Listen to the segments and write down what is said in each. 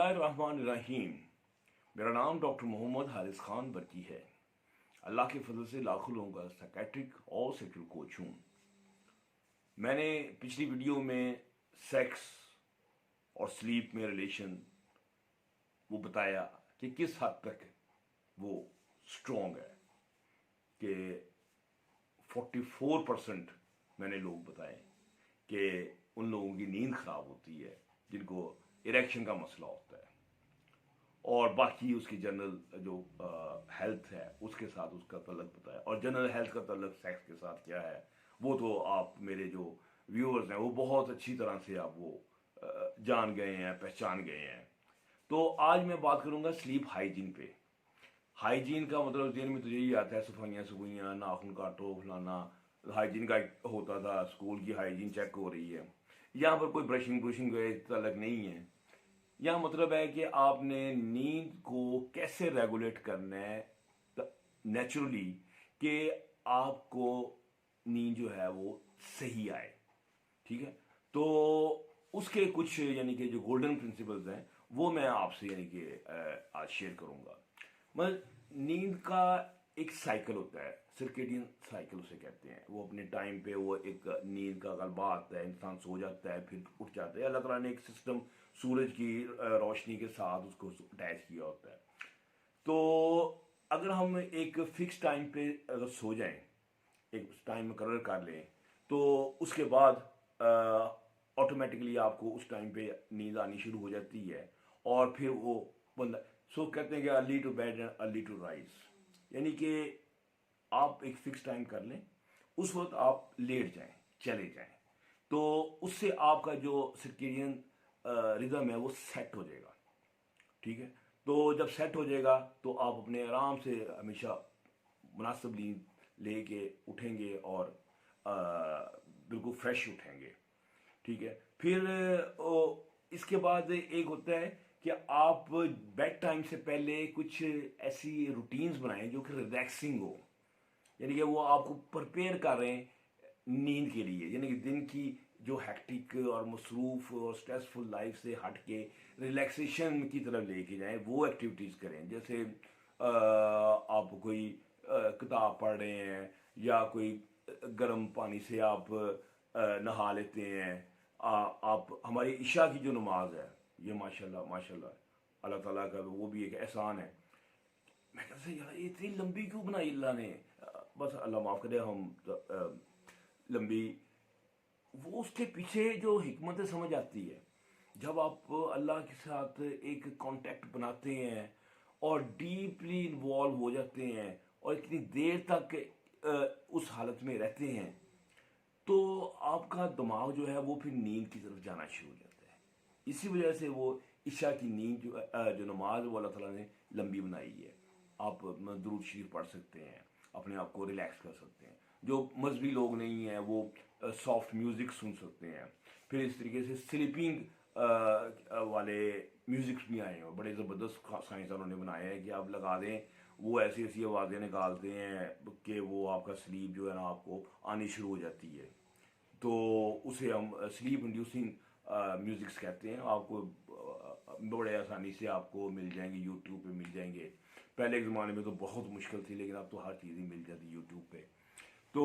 बिस्मिल्लाहिर्रहमानिर्रहीम। मेरा नाम डॉक्टर मोहम्मद हारिस खान बरकी है। अल्लाह के फजल से लाखों लोगों का साइकेट्रिक और सेक्सुअल कोच हूँ। मैंने पिछली वीडियो में सेक्स और स्लीप में रिलेशन वो बताया कि किस हद तक वो स्ट्रॉन्ग है कि 44% मैंने लोग बताए कि उन लोगों की नींद खराब होती है जिनको इरेक्शन का मसला होता है, और बाकी उसकी जनरल जो हेल्थ है उसके साथ उसका तल्लक बताया। और जनरल हेल्थ का तल्लक सेक्स के साथ क्या है वो तो आप मेरे जो व्यूअर्स हैं वो बहुत अच्छी तरह से आप वो जान गए हैं, पहचान गए हैं। तो आज मैं बात करूंगा स्लीप हाइजीन पे। हाइजीन का मतलब दिन में तो यही आता है, सफाइयाँ सफाइयाँ, नाखून काटो, फलाना। हाइजीन का एक होता था, स्कूल की हाइजीन चेक हो रही है। यहाँ पर कोई ब्रशिंग ब्रशिंग तलक नहीं है। यहाँ मतलब है कि आपने नींद को कैसे रेगुलेट करना है नेचुरली कि आपको नींद जो है वो सही आए। ठीक है, तो उसके कुछ यानी कि जो गोल्डन प्रिंसिपल्स हैं वो मैं आपसे यानी कि आज शेयर करूंगा। मतलब नींद का एक साइकिल होता है, सर्केडियन साइकिल उसे कहते हैं। वो अपने टाइम पे वो एक नींद का गलबा आता है, इंसान सो जाता है फिर उठ जाता है। अल्लाह ताला ने एक सिस्टम सूरज की रोशनी के साथ उसको अटैच किया होता है। तो अगर हम एक फिक्स टाइम पे अगर सो जाएं, एक टाइम मुकर्रर कर लें, तो उसके बाद ऑटोमेटिकली आपको उस टाइम पे नींद आनी शुरू हो जाती है। और फिर वो बंदा सो कहते हैं कि early to bed and early to rise, यानी कि आप एक फिक्स टाइम कर लें, उस वक्त आप लेट जाएं, चले जाएं, तो उससे आपका जो सर्केडियन रिदम है वो सेट हो जाएगा। ठीक है, तो जब सेट हो जाएगा तो आप अपने आराम से हमेशा मुनासिब नींद लेके उठेंगे और बिल्कुल फ्रेश उठेंगे। ठीक है, फिर इसके बाद एक होता है कि आप बेड टाइम से पहले कुछ ऐसी रूटीन्स बनाएं जो कि रिलैक्सिंग हो, यानी कि वो आपको प्रिपेयर कर रहे हैं नींद के लिए। यानी कि दिन की जो हेक्टिक और मसरूफ और स्ट्रेसफुल लाइफ से हट के रिलैक्सेशन की तरफ लेके जाएं, वो एक्टिविटीज़ करें। जैसे आप कोई किताब पढ़ रहे हैं या कोई गर्म पानी से आप नहा लेते हैं। आप हमारी इशा की जो नमाज है ये माशाल्लाह माशाल्लाह अल्लाह ताला का वो भी एक एहसान है। मैं कहता यार ये इतनी लंबी क्यों बनाई अल्लाह ने, बस अल्लाह माफ़ करे हम लंबी, वो उसके पीछे जो हिकमत समझ आती है जब आप अल्लाह के साथ एक कांटेक्ट बनाते हैं और डीपली इन्वॉल्व हो जाते हैं और इतनी देर तक उस हालत में रहते हैं, तो आपका दिमाग जो है वो फिर नींद की तरफ जाना शुरू हो जाता है। इसी वजह से वो ईशा की नींद जो नमाज वो अल्लाह ताला ने लंबी बनाई है। आप दुरूद शरीफ पढ़ सकते हैं, अपने आप को रिलैक्स कर सकते हैं। जो मजहबी लोग नहीं हैं वो सॉफ्ट म्यूज़िक सुन सकते हैं। फिर इस तरीके से स्लीपिंग वाले म्यूज़िक्स भी आए हैं, बड़े ज़बरदस्त साइंसदानों ने बनाए हैं कि आप लगा दें, वो ऐसी ऐसी आवाज़ें निकालते हैं कि वो आपका स्लीप जो है ना आपको आनी शुरू हो जाती है। तो उसे हम स्लीप इंड्यूसिंग म्यूज़िक्स कहते हैं। आपको बड़े आसानी से आपको मिल जाएंगे, यूट्यूब पे मिल जाएंगे। पहले के ज़माने में तो बहुत मुश्किल थी, लेकिन अब तो हर चीज़ ही मिल जाती है यूट्यूब पे। तो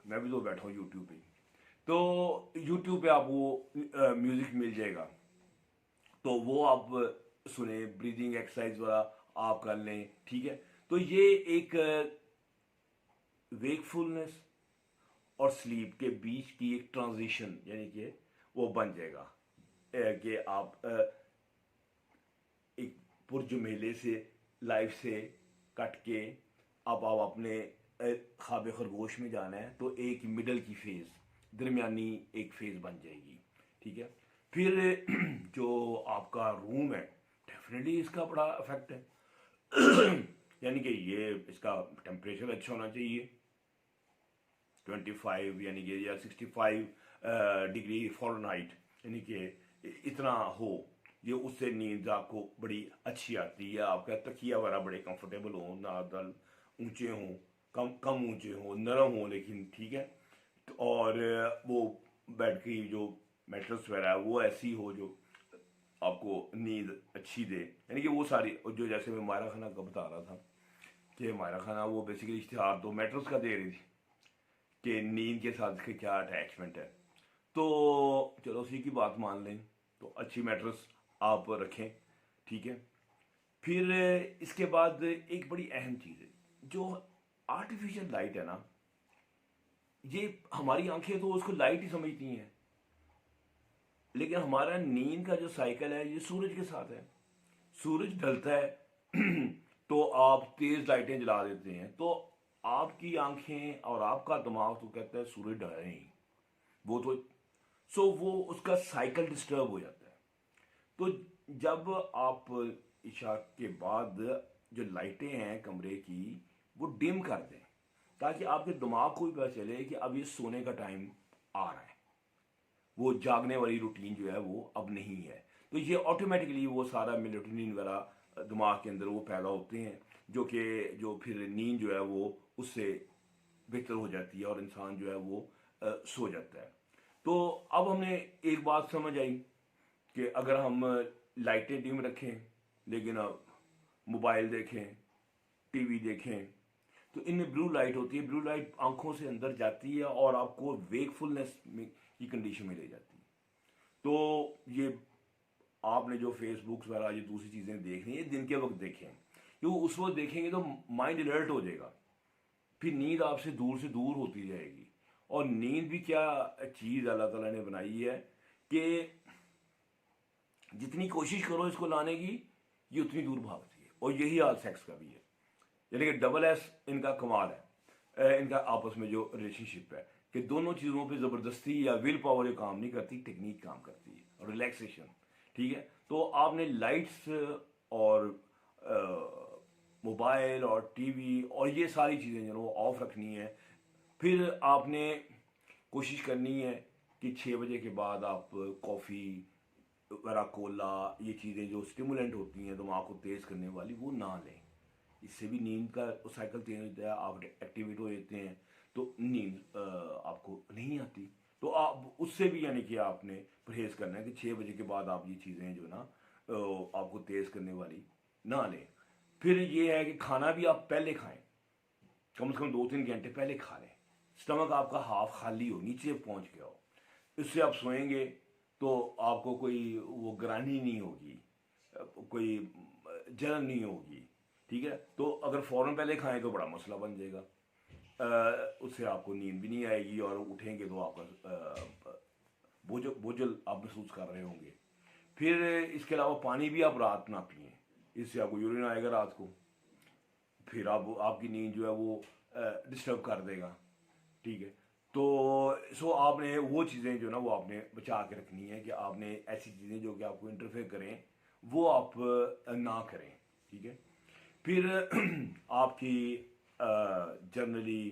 मैं भी तो बैठा हूँ यूट्यूब पे, तो यूट्यूब पे आप वो म्यूज़िक मिल जाएगा, तो वो आप सुने, ब्रीदिंग एक्सरसाइज वाला आप कर लें। ठीक है, तो ये एक वेकफुलनेस और स्लीप के बीच की एक ट्रांजिशन यानी कि वो बन जाएगा कि आप एक पुरजमेले से लाइफ से कट के अब आप अपने ख्वाब खरगोश में जाना है, तो एक मिडल की फेज़, दरमियानी एक फेज़ बन जाएगी। ठीक है, फिर जो आपका रूम है डेफिनेटली इसका बड़ा इफेक्ट है। यानी कि ये इसका टेम्परेचर अच्छा होना चाहिए, 25 यानी कि या 65 डिग्री फ़ारेनहाइट, यानी कि इतना हो, ये उससे नींद आपको बड़ी अच्छी आती है। आपका तकिया वगैरह बड़े कंफर्टेबल हो, ना दल ऊंचे हों, कम कम ऊंचे हों, नरम हों, लेकिन ठीक है। और वो बेड की जो मैट्रेस वगैरह है वो ऐसी हो जो आपको नींद अच्छी दे, यानी कि वो सारी जो, जैसे मैं मायरा खाना का बता रहा था कि मायरा खाना वो बेसिकली इश्तिहार तो मैट्रेस का दे रही थी कि नींद के साथ इसके क्या अटैचमेंट है। तो चलो उसी की बात मान लें, तो अच्छी मैट्रेस आप रखें, ठीक है। फिर इसके बाद एक बड़ी अहम चीज़ है, जो आर्टिफिशियल लाइट है ना, ये हमारी आंखें तो उसको लाइट ही समझती हैं, लेकिन हमारा नींद का जो साइकिल है ये सूरज के साथ है। सूरज ढलता है तो आप तेज लाइटें जला देते हैं, तो आपकी आंखें और आपका दिमाग तो कहता है सूरज ढल रहे ही, वो तो वो उसका साइकिल डिस्टर्ब हो जाता है। तो जब आप इशा के बाद जो लाइटें हैं कमरे की वो डिम कर दें, ताकि आपके दिमाग को भी पता चले कि अब ये सोने का टाइम आ रहा है, वो जागने वाली रूटीन जो है वो अब नहीं है। तो ये ऑटोमेटिकली वो सारा मेलेटोनिन वगैरह दिमाग के अंदर वो पैदा होते हैं, जो फिर नींद जो है वो उससे बेहतर हो जाती है और इंसान जो है वो सो जाता है। तो अब हमने एक बात समझ आई कि अगर हम लाइटें डिम रखें लेकिन अब मोबाइल देखें, टीवी देखें, तो इनमें ब्लू लाइट होती है। ब्लू लाइट आंखों से अंदर जाती है और आपको वेकफुलनेस की कंडीशन में ले जाती है। तो ये आपने जो फेसबुक वगैरह ये दूसरी चीज़ें देख रही हैं दिन के वक्त देखें, क्योंकि उस वक्त देखेंगे तो माइंड अलर्ट हो जाएगा, फिर नींद आपसे दूर होती जाएगी। और नींद भी क्या चीज़ अल्लाह ताला ने बनाई है कि जितनी कोशिश करो इसको लाने की ये उतनी दूर भागती है। और यही हाल सेक्स का भी है, यानी कि डबल एस इनका कमाल है, इनका आपस में जो रिलेशनशिप है कि दोनों चीज़ों पे ज़बरदस्ती या विल पावर ये काम नहीं करती, टेक्निक काम करती है और रिलैक्सेशन, ठीक है। तो आपने लाइट्स और मोबाइल और टीवी और ये सारी चीज़ें जो वो ऑफ रखनी है। फिर आपने कोशिश करनी है कि 6 बजे के बाद आप कॉफ़ी वगैरह, कोला, ये चीज़ें जो स्टिमुलेंट होती हैं दिमाग को तेज़ करने वाली, वो ना लें। इससे भी नींद का साइकिल तेज होता है, आप एक्टिवेट हो जाते हैं, तो नींद आपको नहीं आती। तो आप उससे भी यानी कि आपने परहेज़ करना है कि 6 बजे के बाद आप ये चीज़ें जो ना आपको तेज़ करने वाली ना लें। फिर ये है कि खाना भी आप पहले खाएं, कम से कम 2-3 घंटे पहले खा लें, स्टमक आपका हाफ खाली हो, नीचे पहुंच गया हो। इससे आप सोएंगे तो आपको कोई वो ग्रानी नहीं होगी, कोई जलन नहीं होगी, ठीक है। तो अगर फ़ौरन पहले खाएं तो बड़ा मसला बन जाएगा, उससे आपको नींद भी नहीं आएगी और उठेंगे तो आपका बोझल आप महसूस कर रहे होंगे। फिर इसके अलावा पानी भी आप रात ना पिएं, इससे आपको यूरिन आएगा रात को, फिर आपकी नींद जो है वो डिस्टर्ब कर देगा, ठीक है। तो आपने वो चीज़ें जो ना वो आपने बचा के रखनी है कि आपने ऐसी चीज़ें जो कि आपको इंटरफेयर करें वो आप ना करें, ठीक है। फिर आपकी जनरली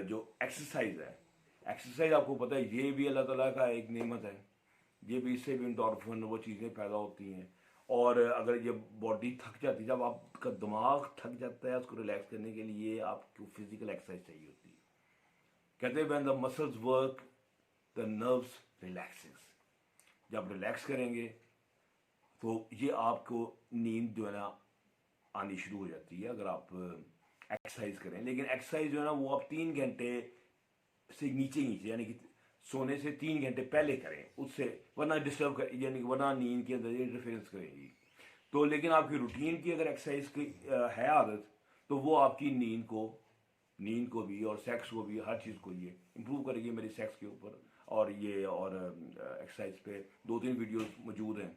जो एक्सरसाइज है, एक्सरसाइज आपको पता है ये भी अल्लाह ताला का एक नेमत है, ये भी, इससे भी एंडोर्फिन वो चीज़ें पैदा होती हैं। और अगर ये बॉडी थक जाती है, जब आपका दिमाग थक जाता है, उसको रिलैक्स करने के लिए आपको फिजिकल एक्सरसाइज चाहिए होती है। कहते हैं when the muscles work the nerves relaxes. जब रिलैक्स करेंगे तो ये आपको नींद जो है ना आनी शुरू हो जाती है अगर आप एक्सरसाइज करें। लेकिन एक्सरसाइज जो है ना वो आप 3 घंटे से नीचे यानी कि सोने से 3 घंटे पहले करें, उससे वरना डिस्टर्ब कर, यानी वरना नींद के अंदर इंटरफेरेंस करेगी। तो लेकिन आपकी रूटीन की अगर एक्सरसाइज की है आदत, तो वो आपकी नींद को भी और सेक्स को भी, हर चीज़ को ये इम्प्रूव करेगी। मेरी सेक्स के ऊपर और ये और एक्सरसाइज पे 2-3 वीडियोस मौजूद हैं,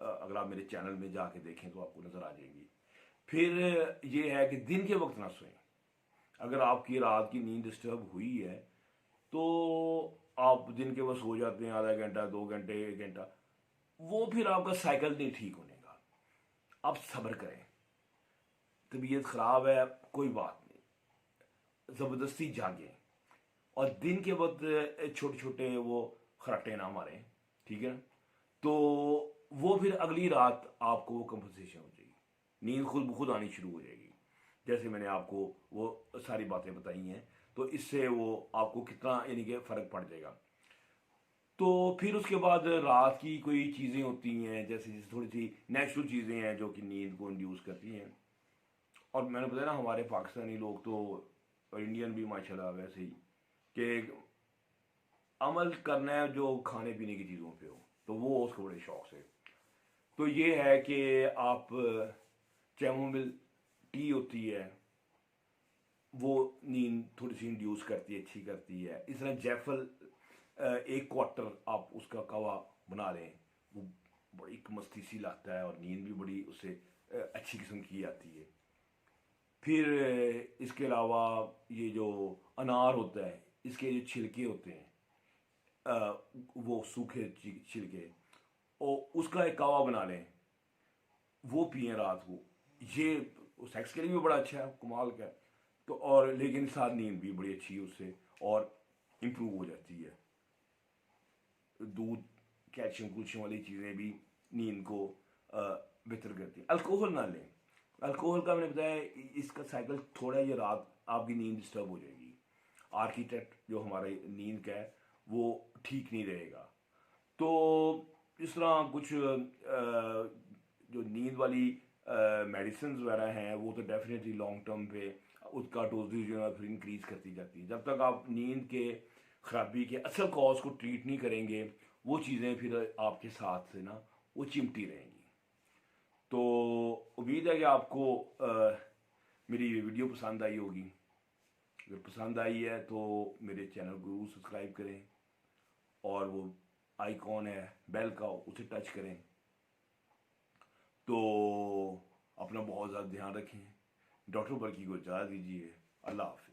अगर आप मेरे चैनल में जाके देखें तो आपको नज़र आ जाएंगी। फिर ये है कि दिन के वक्त ना सोएं। अगर आपकी रात की नींद डिस्टर्ब हुई है तो आप दिन के वक्त सो जाते हैं, आधा घंटा, 2 घंटे, 1 घंटा, वो फिर आपका साइकिल नहीं ठीक होने का। आप सब्र करें, तबीयत खराब है कोई बात नहीं, ज़बरदस्ती जागें और दिन के वक्त छोटे छोटे वो खराटे ना मारें, ठीक है। तो वो फिर अगली रात आपको वो कंपनसेशन हो जाएगी, नींद खुद ब खुद आनी शुरू हो जाएगी। जैसे मैंने आपको वो सारी बातें बताई हैं, तो इससे वो आपको कितना यानी कि फ़र्क पड़ जाएगा। तो फिर उसके बाद रात की कोई चीज़ें होती हैं, जैसे थोड़ी सी नेचुरल चीज़ें हैं जो कि नींद को इंड्यूस करती हैं। और मैंने बताया ना, हमारे पाकिस्तानी लोग तो, और इंडियन भी माशाल्लाह वैसे ही, कि अमल करना है जो खाने पीने की चीज़ों पे हो, तो वो उसको बड़े शौक से। तो ये है कि आप चैमोमिल टी होती है, वो नींद थोड़ी सी इंड्यूस करती है, अच्छी करती है। इस तरह जैफल, एक क्वार्टर आप उसका कवा बना लें, वो बड़ी एक मस्ती सी लाता है और नींद भी बड़ी उससे अच्छी किस्म की आती है। फिर इसके अलावा ये जो अनार होता है, इसके जो छिलके होते हैं, वो सूखे छिलके, और उसका एक कावा बना लें, वो पिए रात को। ये सेक्स के लिए भी बड़ा अच्छा है, कमाल का है। तो और लेकिन साथ नींद भी बड़ी अच्छी है उससे, और इम्प्रूव हो जाती है। दूध, कैल्शियम कुल्शियम वाली चीज़ें भी नींद को बेहतर करती हैं। अल्कोहल ना लें। अल्कोहल का मैंने बताया, इसका साइकिल थोड़ा, ये रात आपकी नींद डिस्टर्ब हो जाएगी। आर्किटेक्ट जो हमारे नींद का है वो ठीक नहीं रहेगा। तो इस तरह कुछ जो नींद वाली मेडिसिन वगैरह हैं, वो तो डेफिनेटली लॉन्ग टर्म पे उसका डोजेज जो है फिर इंक्रीज करती जाती है। जब तक आप नींद के खराबी के असल कॉज को ट्रीट नहीं करेंगे, वो चीज़ें फिर आपके साथ से ना वो चिमटी रहेंगी। तो उम्मीद है कि आपको मेरी ये वीडियो पसंद आई होगी। अगर पसंद आई है तो मेरे चैनल को जरूर सब्सक्राइब करें, और वो आइकॉन है बेल का, उसे टच करें। तो अपना बहुत ज़्यादा ध्यान रखें। डॉक्टर बल्कि को इजाज़त दीजिए। अल्लाह हाफिज़।